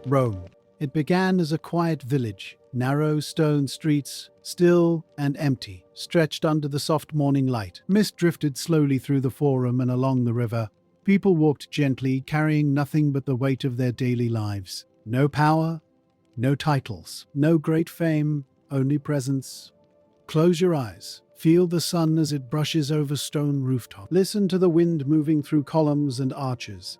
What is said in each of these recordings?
Rome. It began as a quiet village, narrow stone streets, still and empty, stretched under the soft morning light. Mist drifted slowly through the forum and along the river. People walked gently, carrying nothing but the weight of their daily lives. No power, no titles, no great fame, only presence. Close your eyes. Feel the sun as it brushes over stone rooftops. Listen to the wind moving through columns and arches.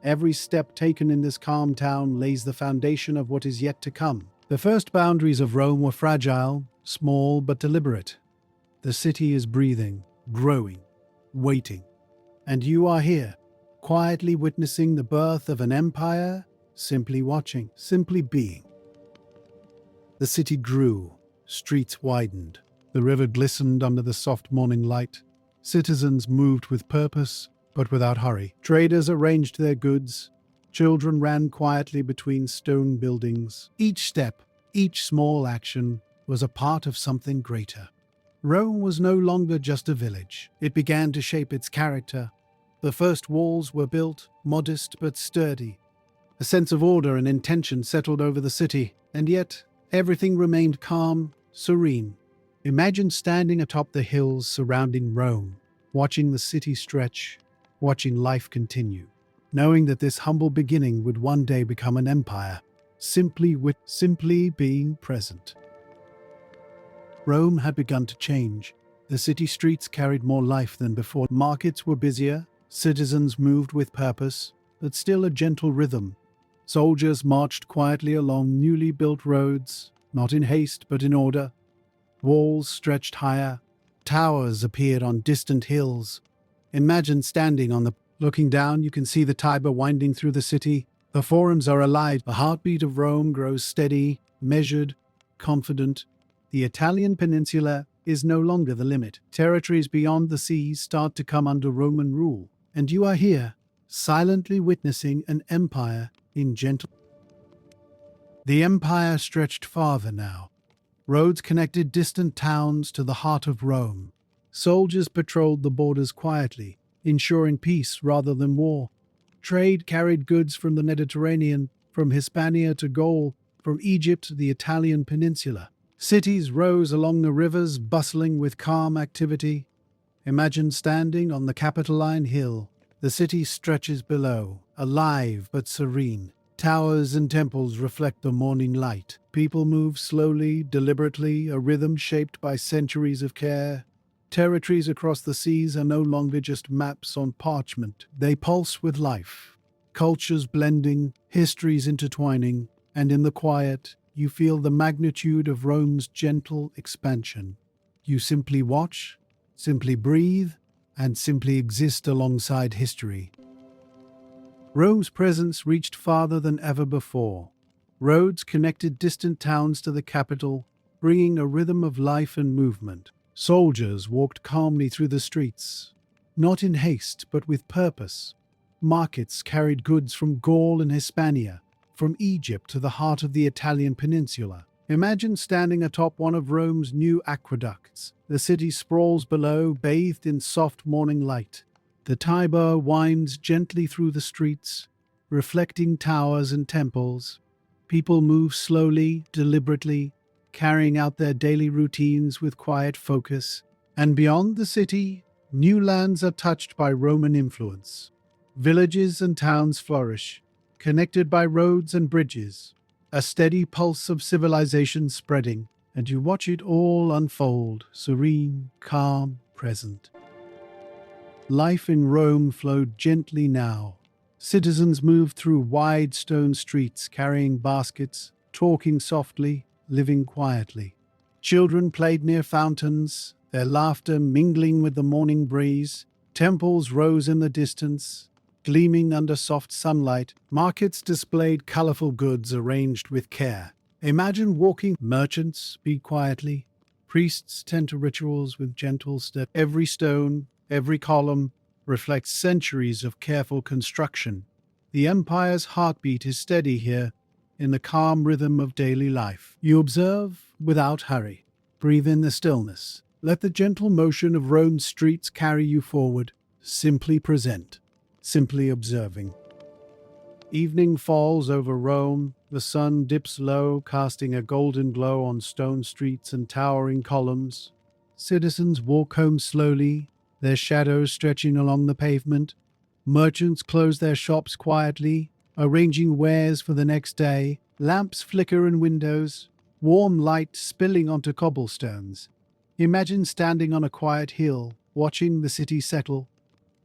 Every step taken in this calm town lays the foundation of what is yet to come. The first boundaries of Rome were fragile, small but deliberate. The city is breathing, growing, waiting. And you are here, quietly witnessing the birth of an empire, simply watching, simply being. The city grew, streets widened. The river glistened under the soft morning light. Citizens moved with purpose, but without hurry. Traders arranged their goods. Children ran quietly between stone buildings. Each step, each small action, was a part of something greater. Rome was no longer just a village. It began to shape its character. The first walls were built, modest but sturdy. A sense of order and intention settled over the city, and yet everything remained calm, serene. Imagine standing atop the hills surrounding Rome, watching the city stretch, watching life continue, knowing that this humble beginning would one day become an empire, simply being present. Rome had begun to change. The city streets carried more life than before. Markets were busier, citizens moved with purpose, but still a gentle rhythm. Soldiers marched quietly along newly built roads, not in haste but in order. Walls stretched higher, towers appeared on distant hills. Imagine looking down, you can see the Tiber winding through the city. The forums are alive. The heartbeat of Rome grows steady, measured, confident. The Italian peninsula is no longer the limit. Territories beyond the seas start to come under Roman rule. And you are here, silently witnessing an empire in gentle. The empire stretched farther now. Roads connected distant towns to the heart of Rome. Soldiers patrolled the borders quietly, ensuring peace rather than war. Trade carried goods from the Mediterranean, from Hispania to Gaul, from Egypt to the Italian peninsula. Cities rose along the rivers, bustling with calm activity. Imagine standing on the Capitoline Hill. The city stretches below, alive but serene. Towers and temples reflect the morning light. People move slowly, deliberately, a rhythm shaped by centuries of care. Territories across the seas are no longer just maps on parchment. They pulse with life. Cultures blending, histories intertwining, and in the quiet, you feel the magnitude of Rome's gentle expansion. You simply watch, simply breathe, and simply exist alongside history. Rome's presence reached farther than ever before. Roads connected distant towns to the capital, bringing a rhythm of life and movement. Soldiers walked calmly through the streets, not in haste but with purpose. Markets carried goods from Gaul and Hispania, from Egypt to the heart of the Italian peninsula. Imagine standing atop one of Rome's new aqueducts. The city sprawls below, bathed in soft morning light. The Tiber winds gently through the streets, reflecting towers and temples. People move slowly, deliberately, carrying out their daily routines with quiet focus. And beyond the city, new lands are touched by Roman influence. Villages and towns flourish, connected by roads and bridges, a steady pulse of civilization spreading, and you watch it all unfold, serene, calm, present. Life in Rome flowed gently now. Citizens moved through wide stone streets, carrying baskets, talking softly, living quietly. Children played near fountains, their laughter mingling with the morning breeze. Temples rose in the distance, gleaming under soft sunlight. Markets displayed colorful goods arranged with care. Imagine walking. Merchants speak quietly. Priests tend to rituals with gentle step. Every stone, every column reflects centuries of careful construction. The empire's heartbeat is steady here, in the calm rhythm of daily life. You observe without hurry. Breathe in the stillness. Let the gentle motion of Rome's streets carry you forward. Simply present. Simply observing. Evening falls over Rome, the sun dips low, casting a golden glow on stone streets and towering columns. Citizens walk home slowly, their shadows stretching along the pavement. Merchants close their shops quietly, arranging wares for the next day. Lamps flicker in windows, warm light spilling onto cobblestones. Imagine standing on a quiet hill, watching the city settle.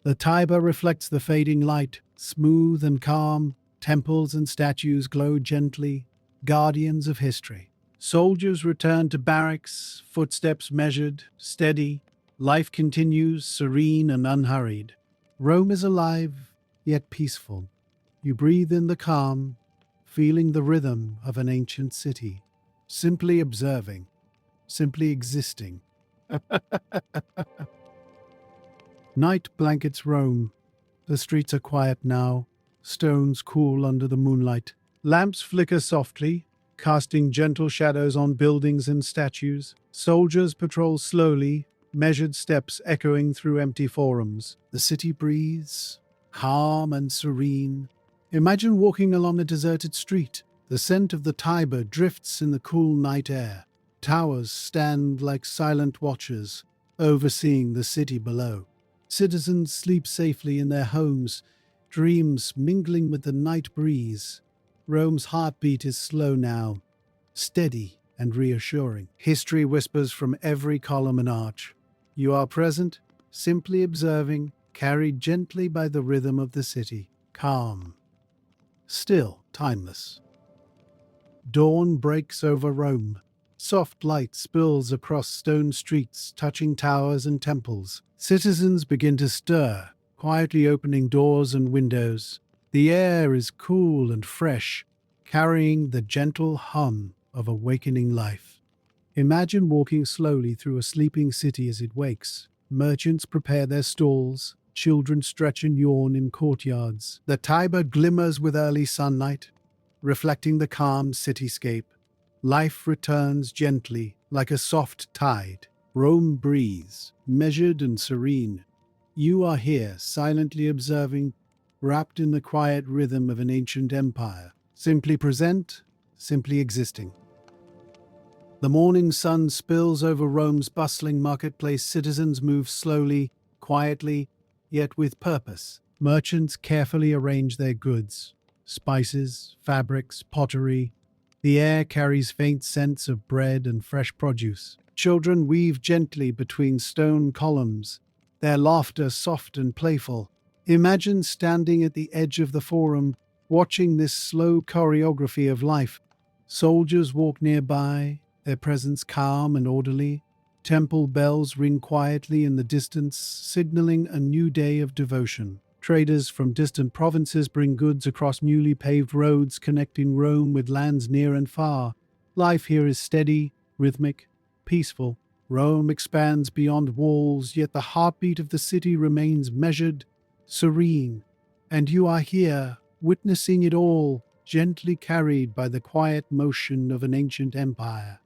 The Tiber reflects the fading light, smooth and calm. Temples and statues glow gently, guardians of history. Soldiers return to barracks, footsteps measured, steady. Life continues, serene and unhurried. Rome is alive, yet peaceful. You breathe in the calm, feeling the rhythm of an ancient city. Simply observing, simply existing. Night blankets Rome. The streets are quiet now. Stones cool under the moonlight. Lamps flicker softly, casting gentle shadows on buildings and statues. Soldiers patrol slowly, measured steps echoing through empty forums. The city breathes, calm and serene. Imagine walking along a deserted street. The scent of the Tiber drifts in the cool night air. Towers stand like silent watchers, overseeing the city below. Citizens sleep safely in their homes, dreams mingling with the night breeze. Rome's heartbeat is slow now, steady and reassuring. History whispers from every column and arch. You are present, simply observing, carried gently by the rhythm of the city. Calm, still timeless. Dawn breaks over Rome. Soft light spills across stone streets, touching towers and temples. Citizens begin to stir, quietly opening doors and windows. The air is cool and fresh, carrying the gentle hum of awakening life. Imagine walking slowly through a sleeping city as it wakes. Merchants prepare their stalls, children stretch and yawn in courtyards. The Tiber glimmers with early sunlight, reflecting the calm cityscape. Life returns gently, like a soft tide. Rome breathes, measured and serene. You are here, silently observing, wrapped in the quiet rhythm of an ancient empire. Simply present, simply existing. The morning sun spills over Rome's bustling marketplace. Citizens move slowly, quietly, yet with purpose. Merchants carefully arrange their goods. Spices, fabrics, pottery. The air carries faint scents of bread and fresh produce. Children weave gently between stone columns, their laughter soft and playful. Imagine standing at the edge of the forum, watching this slow choreography of life. Soldiers walk nearby, their presence calm and orderly. Temple bells ring quietly in the distance, signaling a new day of devotion. Traders from distant provinces bring goods across newly paved roads connecting Rome with lands near and far. Life here is steady, rhythmic, peaceful. Rome expands beyond walls, yet the heartbeat of the city remains measured, serene. And you are here, witnessing it all, gently carried by the quiet motion of an ancient empire.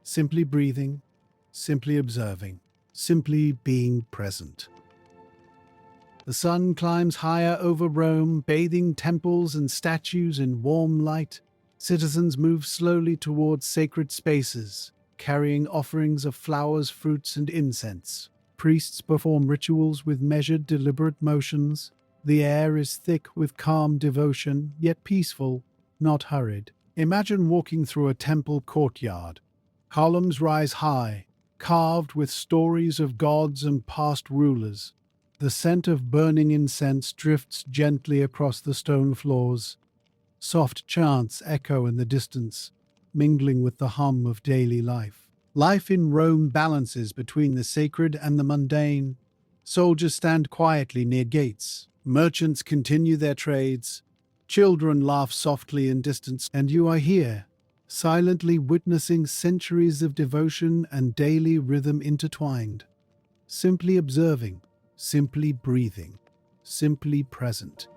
Simply breathing, simply observing, simply being present. The sun climbs higher over Rome, bathing temples and statues in warm light. Citizens move slowly towards sacred spaces, carrying offerings of flowers, fruits, and incense. Priests perform rituals with measured, deliberate motions. The air is thick with calm devotion, yet peaceful, not hurried. Imagine walking through a temple courtyard. Columns rise high, carved with stories of gods and past rulers. The scent of burning incense drifts gently across the stone floors. Soft chants echo in the distance, mingling with the hum of daily life. Life in Rome balances between the sacred and the mundane. Soldiers stand quietly near gates. Merchants continue their trades. Children laugh softly in distance, and you are here, silently witnessing centuries of devotion and daily rhythm intertwined. Simply observing, simply breathing, simply present.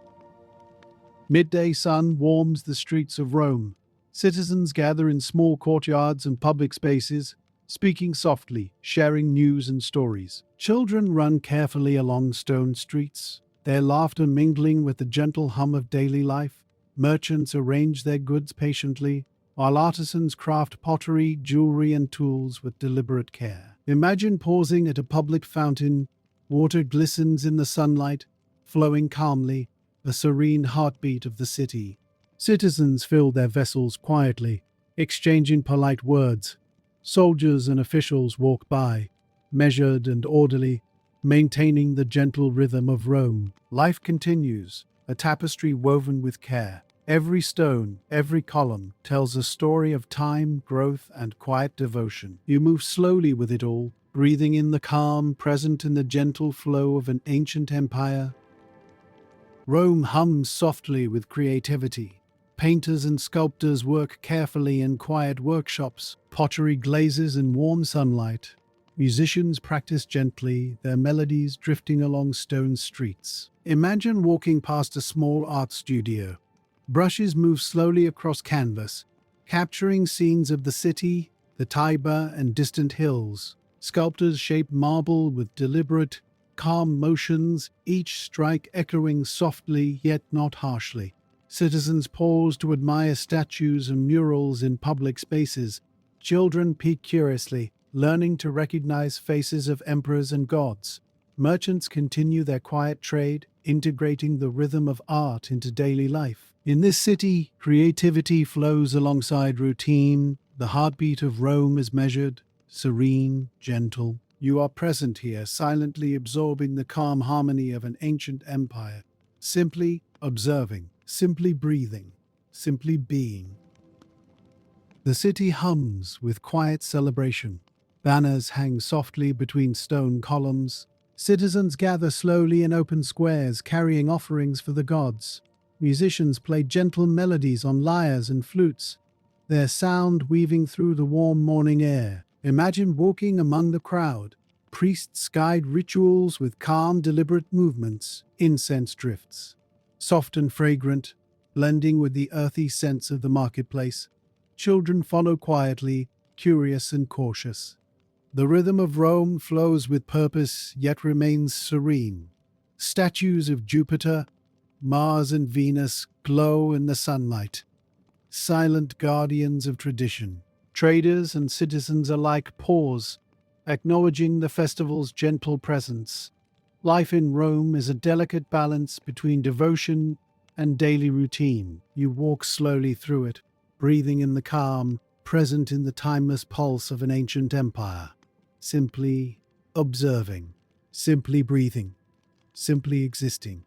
Midday sun warms the streets of Rome. Citizens gather in small courtyards and public spaces, speaking softly, sharing news and stories. Children run carefully along stone streets. their laughter mingling with the gentle hum of daily life. Merchants arrange their goods patiently, while artisans craft pottery, jewelry, and tools with deliberate care. Imagine pausing at a public fountain. Water glistens in the sunlight, flowing calmly, a serene heartbeat of the city. Citizens fill their vessels quietly, exchanging polite words. Soldiers and officials walk by, measured and orderly, maintaining the gentle rhythm of Rome. Life continues, a tapestry woven with care. Every stone, every column tells a story of time, growth, and quiet devotion. You move slowly with it all, breathing in the calm present in the gentle flow of an ancient empire. Rome hums softly with creativity. Painters and sculptors work carefully in quiet workshops. Pottery glazes in warm sunlight. Musicians practice gently, their melodies drifting along stone streets. Imagine walking past a small art studio. Brushes move slowly across canvas, capturing scenes of the city, the Tiber, and distant hills. Sculptors shape marble with deliberate, calm motions, each strike echoing softly yet not harshly. Citizens pause to admire statues and murals in public spaces. Children peek curiously, learning to recognize faces of emperors and gods. Merchants continue their quiet trade, integrating the rhythm of art into daily life. In this city, creativity flows alongside routine. The heartbeat of Rome is measured, serene, gentle. You are present here, silently absorbing the calm harmony of an ancient empire. Simply observing, simply breathing, simply being. The city hums with quiet celebration. Banners hang softly between stone columns. Citizens gather slowly in open squares, carrying offerings for the gods. Musicians play gentle melodies on lyres and flutes, their sound weaving through the warm morning air. Imagine walking among the crowd. Priests guide rituals with calm, deliberate movements. Incense drifts, soft and fragrant, blending with the earthy scents of the marketplace. Children follow quietly, curious and cautious. The rhythm of Rome flows with purpose, yet remains serene. Statues of Jupiter, Mars, and Venus glow in the sunlight, silent guardians of tradition. Traders and citizens alike pause, acknowledging the festival's gentle presence. Life in Rome is a delicate balance between devotion and daily routine. You walk slowly through it, breathing in the calm, present in the timeless pulse of an ancient empire. Simply observing, simply breathing, simply existing.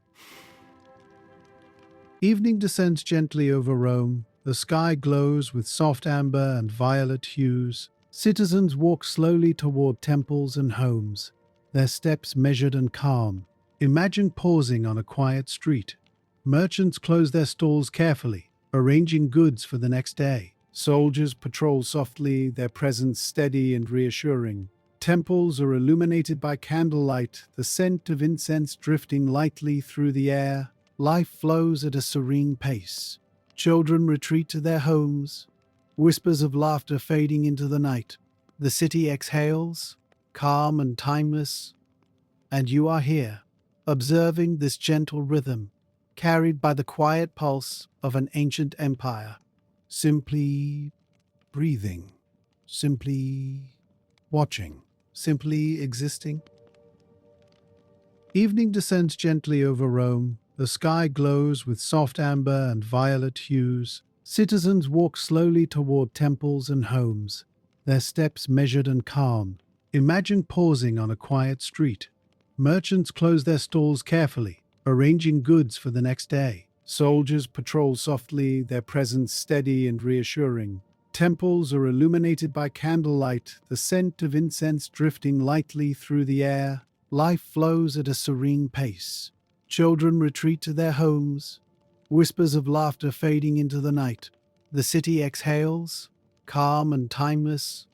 Evening descends gently over Rome. The sky glows with soft amber and violet hues. Citizens walk slowly toward temples and homes, their steps measured and calm. Imagine pausing on a quiet street. Merchants close their stalls carefully, arranging goods for the next day. Soldiers patrol softly, their presence steady and reassuring. Temples are illuminated by candlelight, the scent of incense drifting lightly through the air. Life flows at a serene pace. Children retreat to their homes, whispers of laughter fading into the night. The city exhales, calm and timeless, and you are here, observing this gentle rhythm, carried by the quiet pulse of an ancient empire. Simply breathing, simply watching, simply existing. Evening descends gently over Rome. The sky glows with soft amber and violet hues. Citizens walk slowly toward temples and homes, their steps measured and calm. Imagine pausing on a quiet street. Merchants close their stalls carefully, arranging goods for the next day. Soldiers patrol softly, their presence steady and reassuring. Temples are illuminated by candlelight, the scent of incense drifting lightly through the air. Life flows at a serene pace. Children retreat to their homes, whispers of laughter fading into the night. The city exhales, calm and timeless,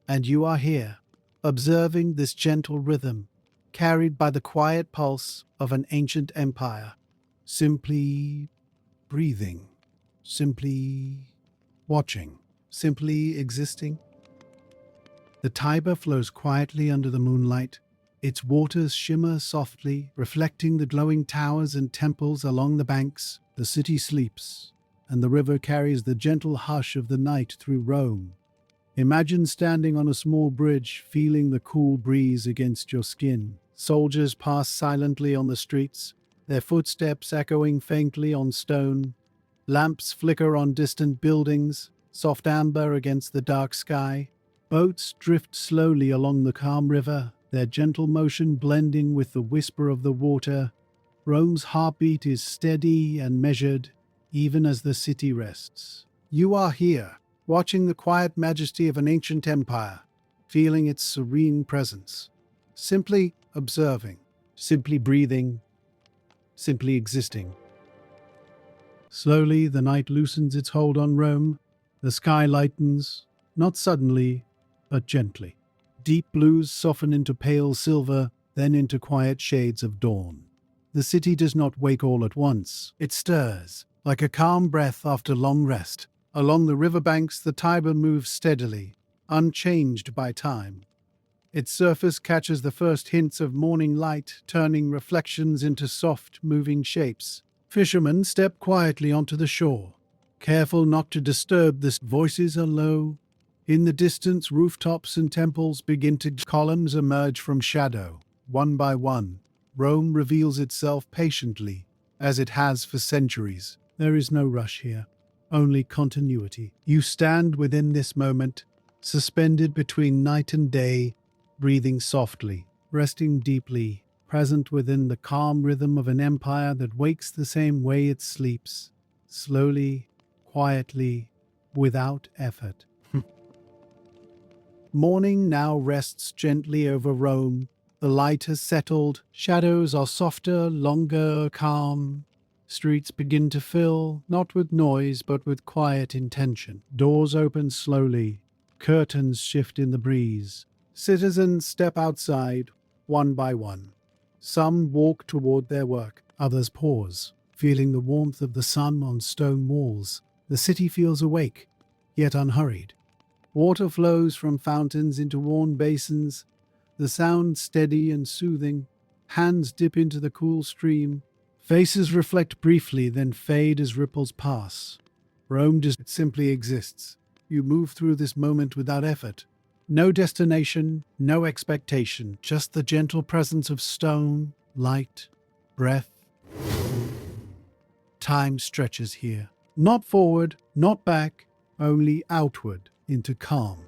and you are here, observing this gentle rhythm, carried by the quiet pulse of an ancient empire. Simply breathing, simply watching, simply existing. The Tiber flows quietly under the moonlight, Its waters shimmer softly, reflecting the glowing towers and temples along the banks. The city sleeps, and the river carries the gentle hush of the night through Rome. Imagine standing on a small bridge, feeling the cool breeze against your skin. Soldiers pass silently on the streets, their footsteps echoing faintly on stone. Lamps flicker on distant buildings, soft amber against the dark sky. Boats drift slowly along the calm river, their gentle motion blending with the whisper of the water. Rome's heartbeat is steady and measured, even as the city rests. You are here, watching the quiet majesty of an ancient empire, feeling its serene presence. Simply observing, simply breathing, simply existing. Slowly, the night loosens its hold on Rome. The sky lightens, not suddenly, but gently. Deep blues soften into pale silver, then into quiet shades of dawn. The city does not wake all at once. It stirs, like a calm breath after long rest. Along the riverbanks, the Tiber moves steadily, unchanged by time. Its surface catches the first hints of morning light, turning reflections into soft, moving shapes. Fishermen step quietly onto the shore, careful not to disturb the voices are low. In the distance, rooftops and temples begin to columns emerge from shadow, one by one. Rome reveals itself patiently, as it has for centuries. There is no rush here, only continuity. You stand within this moment, suspended between night and day, breathing softly, resting deeply, present within the calm rhythm of an empire that wakes the same way it sleeps, slowly, quietly, without effort. Morning now rests gently over Rome. The light has settled, shadows are softer, longer, calm. Streets begin to fill, not with noise, but with quiet intention. Doors open slowly, curtains shift in the breeze. Citizens step outside, one by one. Some walk toward their work, others pause, feeling the warmth of the sun on stone walls. The city feels awake, yet unhurried. Water flows from fountains into worn basins, the sound steady and soothing. Hands dip into the cool stream. Faces reflect briefly, then fade as ripples pass. Rome just simply exists. You move through this moment without effort. No destination, no expectation, just the gentle presence of stone, light, breath. Time stretches here. Not forward, not back, only outward into calm.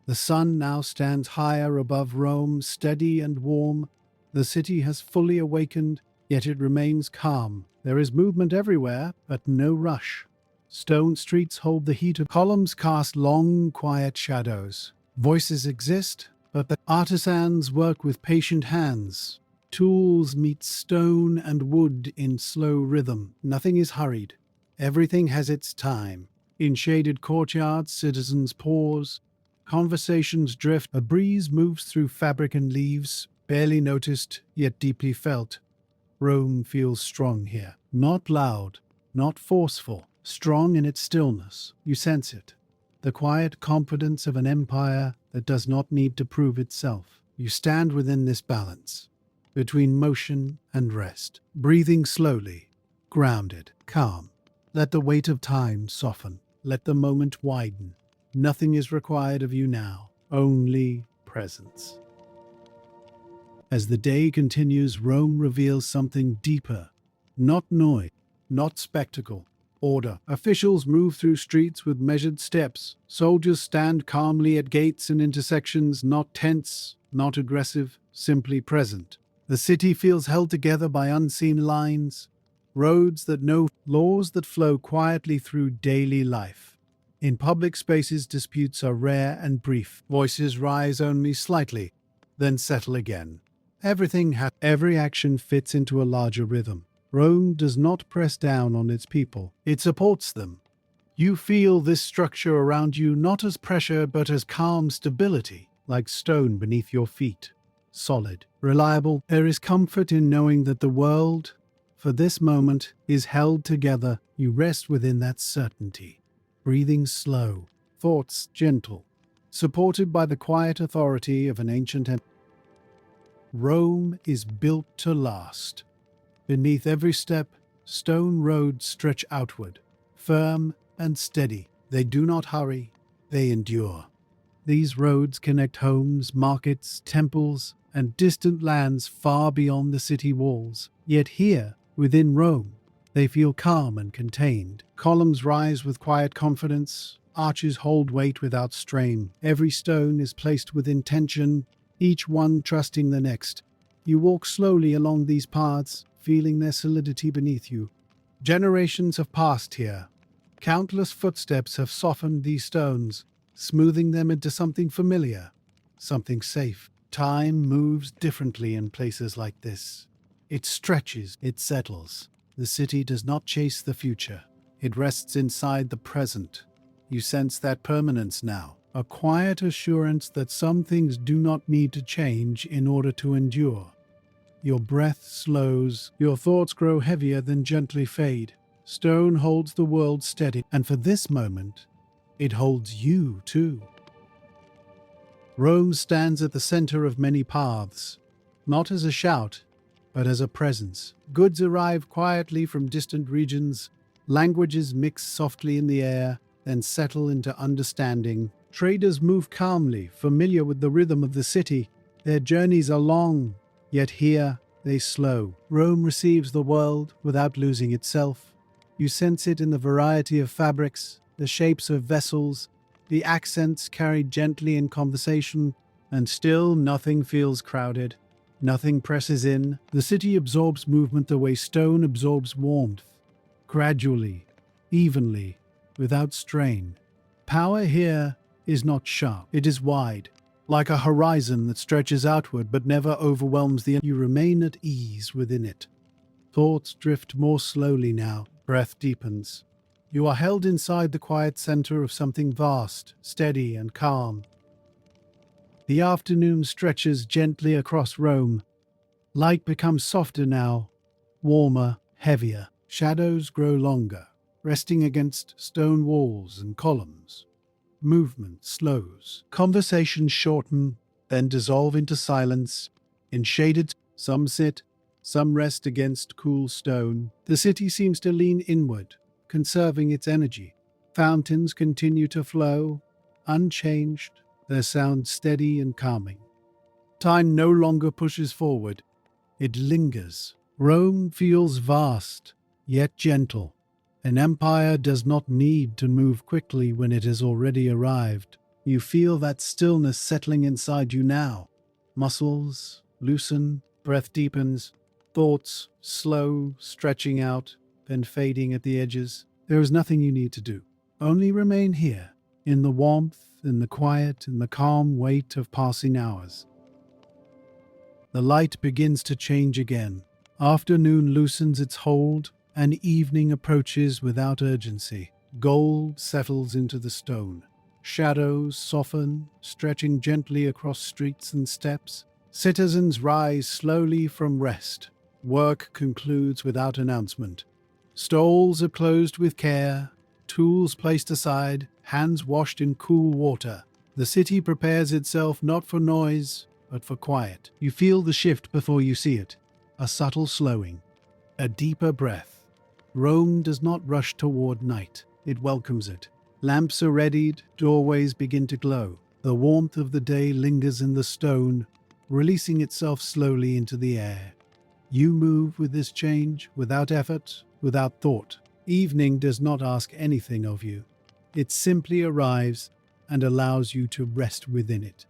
The sun now stands higher above Rome, steady and warm. The city has fully awakened, yet it remains calm. There is movement everywhere, but no rush. Stone streets hold the heat of columns cast long, quiet shadows. Voices exist, but the artisans work with patient hands. Tools meet stone and wood in slow rhythm. Nothing is hurried. Everything has its time. In shaded courtyards, citizens pause. Conversations drift. A breeze moves through fabric and leaves, barely noticed, yet deeply felt. Rome feels strong here. Not loud, not forceful. Strong in its stillness. You sense it. The quiet confidence of an empire that does not need to prove itself. You stand within this balance, between motion and rest, breathing slowly, grounded, calm. Let the weight of time soften. Let the moment widen. Nothing is required of you now, only presence. As the day continues, Rome reveals something deeper. Not noise, not spectacle. Order. Officials move through streets with measured steps. Soldiers stand calmly at gates and intersections, not tense, not aggressive, simply present. The city feels held together by unseen lines, roads that know, laws that flow quietly through daily life. In public spaces, disputes are rare and brief. Voices rise only slightly, then settle again. Every action fits into a larger rhythm. Rome does not press down on its people. It supports them. You feel this structure around you not as pressure but as calm stability, like stone beneath your feet. Solid, reliable. There is comfort in knowing that the world, for this moment, is held together. You rest within that certainty. Breathing slow, thoughts gentle. supported by the quiet authority of an ancient empire. Rome is built to last. Beneath every step, stone roads stretch outward, firm and steady. They do not hurry, they endure. These roads connect homes, markets, temples, and distant lands far beyond the city walls. Yet here, within Rome, they feel calm and contained. Columns rise with quiet confidence, arches hold weight without strain. Every stone is placed with intention, each one trusting the next. You walk slowly along these paths, feeling their solidity beneath you. Generations have passed here. Countless footsteps have softened these stones, smoothing them into something familiar, something safe. Time moves differently in places like this. It stretches, it settles. The city does not chase the future. It rests inside the present. You sense that permanence now, a quiet assurance that some things do not need to change in order to endure. Your breath slows, your thoughts grow heavier then gently fade. Stone holds the world steady, and for this moment, it holds you too. Rome stands at the center of many paths, not as a shout, but as a presence. Goods arrive quietly from distant regions, languages mix softly in the air, then settle into understanding. Traders move calmly, familiar with the rhythm of the city. Their journeys are long, yet here they slow. Rome receives the world without losing itself. You sense it in the variety of fabrics, the shapes of vessels, the accents carried gently in conversation, and still nothing feels crowded. Nothing presses in. The city absorbs movement the way stone absorbs warmth, gradually, evenly, without strain. Power here is not sharp, it is wide, like a horizon that stretches outward but never overwhelms the. You remain at ease within it. Thoughts drift more slowly now, breath deepens. You are held inside the quiet center of something vast, steady and calm. The afternoon stretches gently across Rome. Light becomes softer now, warmer, heavier. Shadows grow longer, resting against stone walls and columns. Movement slows. Conversations shorten, then dissolve into silence. In shaded, some sit, some rest against cool stone. The city seems to lean inward, conserving its energy. Fountains continue to flow, unchanged, their sound steady and calming. Time no longer pushes forward, it lingers. Rome feels vast, yet gentle. An empire does not need to move quickly when it has already arrived. You feel that stillness settling inside you now. Muscles loosen, breath deepens, thoughts slow, stretching out, then fading at the edges. There is nothing you need to do. Only remain here, in the warmth, in the quiet, in the calm weight of passing hours. The light begins to change again. Afternoon loosens its hold, and evening approaches without urgency. Gold settles into the stone. Shadows soften, stretching gently across streets and steps. Citizens rise slowly from rest. Work concludes without announcement. Stalls are closed with care, tools placed aside, hands washed in cool water. The city prepares itself not for noise, but for quiet. You feel the shift before you see it. A subtle slowing. A deeper breath. Rome does not rush toward night. It welcomes it. Lamps are readied, doorways begin to glow. The warmth of the day lingers in the stone, releasing itself slowly into the air. You move with this change, without effort, without thought. Evening does not ask anything of you. It simply arrives and allows you to rest within it.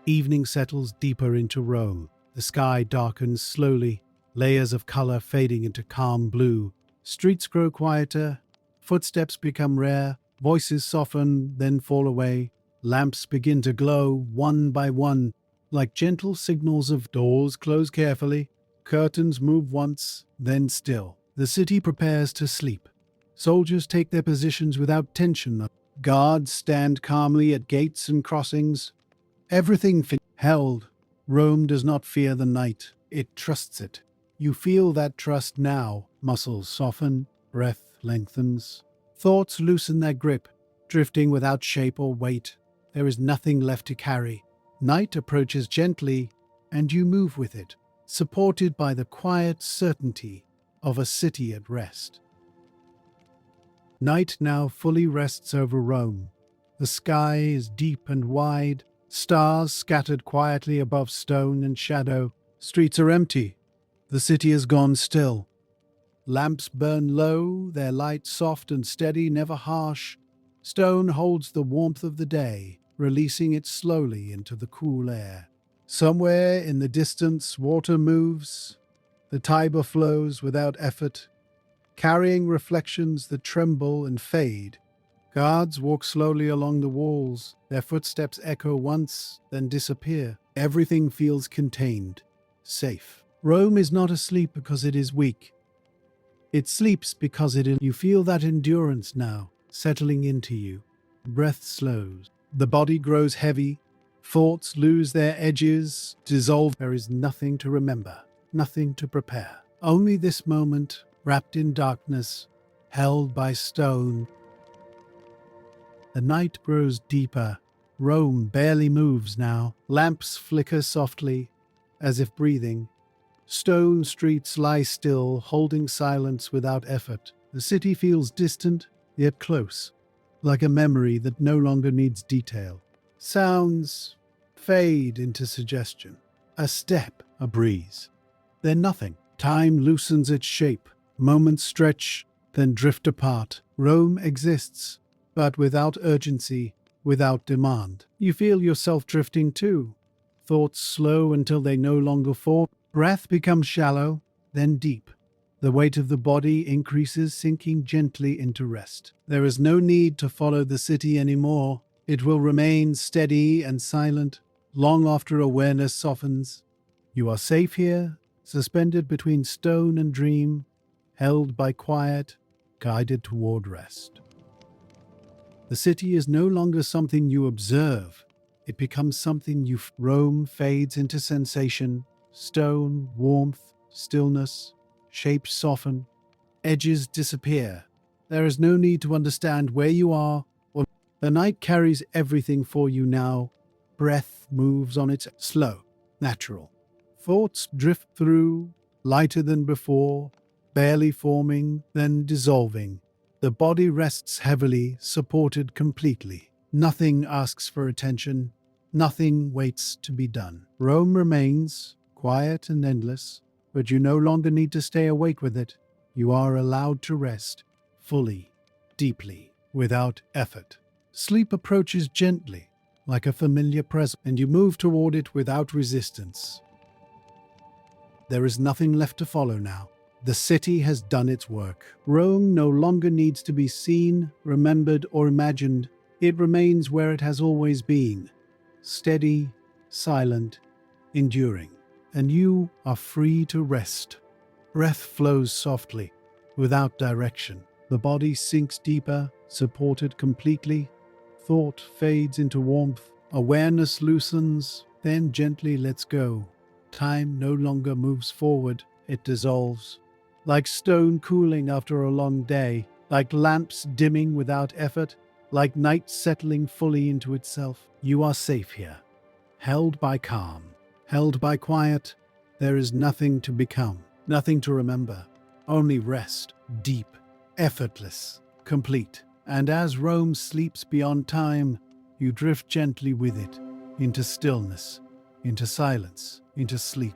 Evening settles deeper into Rome. The sky darkens slowly, layers of color fading into calm blue. Streets grow quieter, footsteps become rare, voices soften, then fall away. Lamps begin to glow, one by one, like gentle signals of doors close carefully. Curtains move once, then still. The city prepares to sleep. Soldiers take their positions without tension. Guards stand calmly at gates and crossings. Everything held. Rome does not fear the night. It trusts it. You feel that trust now. Muscles soften, breath lengthens. Thoughts loosen their grip. drifting without shape or weight. There is nothing left to carry. Night approaches gently, and you move with it, supported by the quiet certainty of a city at rest. Night now fully rests over Rome. The sky is deep and wide, stars scattered quietly above stone and shadow. Streets are empty. The city has gone still. Lamps burn low, their light soft and steady, never harsh. Stone holds the warmth of the day, releasing it slowly into the cool air. Somewhere in the distance, water moves. The Tiber flows without effort, carrying reflections that tremble and fade. Guards walk slowly along the walls. Their footsteps echo once, then disappear. Everything feels contained, safe. Rome is not asleep because it is weak. It sleeps because you feel that endurance now, settling into you. Breath slows. The body grows heavy. Thoughts lose their edges, dissolve. There is nothing to remember, nothing to prepare. Only this moment, wrapped in darkness, held by stone. The night grows deeper. Rome barely moves now. Lamps flicker softly, as if breathing. Stone streets lie still, holding silence without effort. The city feels distant, yet close, like a memory that no longer needs detail. Sounds fade into suggestion. A step, a breeze. Then nothing. Time loosens its shape. Moments stretch, then drift apart. Rome exists, but without urgency, without demand. You feel yourself drifting too. Thoughts slow until they no longer fall. Breath becomes shallow, then deep. The weight of the body increases, sinking gently into rest. There is no need to follow the city anymore. It will remain steady and silent, long after awareness softens. You are safe here, suspended between stone and dream, held by quiet, guided toward rest. The city is no longer something you observe. It becomes something you Rome fades into sensation. Stone, warmth, stillness, shapes soften, edges disappear. There is no need to understand where you are. The night carries everything for you now. Breath moves on its slow, natural. Thoughts drift through, lighter than before, barely forming, then dissolving. The body rests heavily, supported completely. Nothing asks for attention. Nothing waits to be done. Rome remains, quiet and endless, but you no longer need to stay awake with it. You are allowed to rest, fully, deeply, without effort. Sleep approaches gently, like a familiar presence, and you move toward it without resistance. There is nothing left to follow now. The city has done its work. Rome no longer needs to be seen, remembered, or imagined. It remains where it has always been, steady, silent, enduring. And you are free to rest. Breath flows softly, without direction. The body sinks deeper, supported completely. Thought fades into warmth. Awareness loosens, then gently lets go. Time no longer moves forward, it dissolves. Like stone cooling after a long day, like lamps dimming without effort, like night settling fully into itself. You are safe here, held by calm. Held by quiet, there is nothing to become, nothing to remember, only rest, deep, effortless, complete. And as Rome sleeps beyond time, you drift gently with it, into stillness, into silence, into sleep.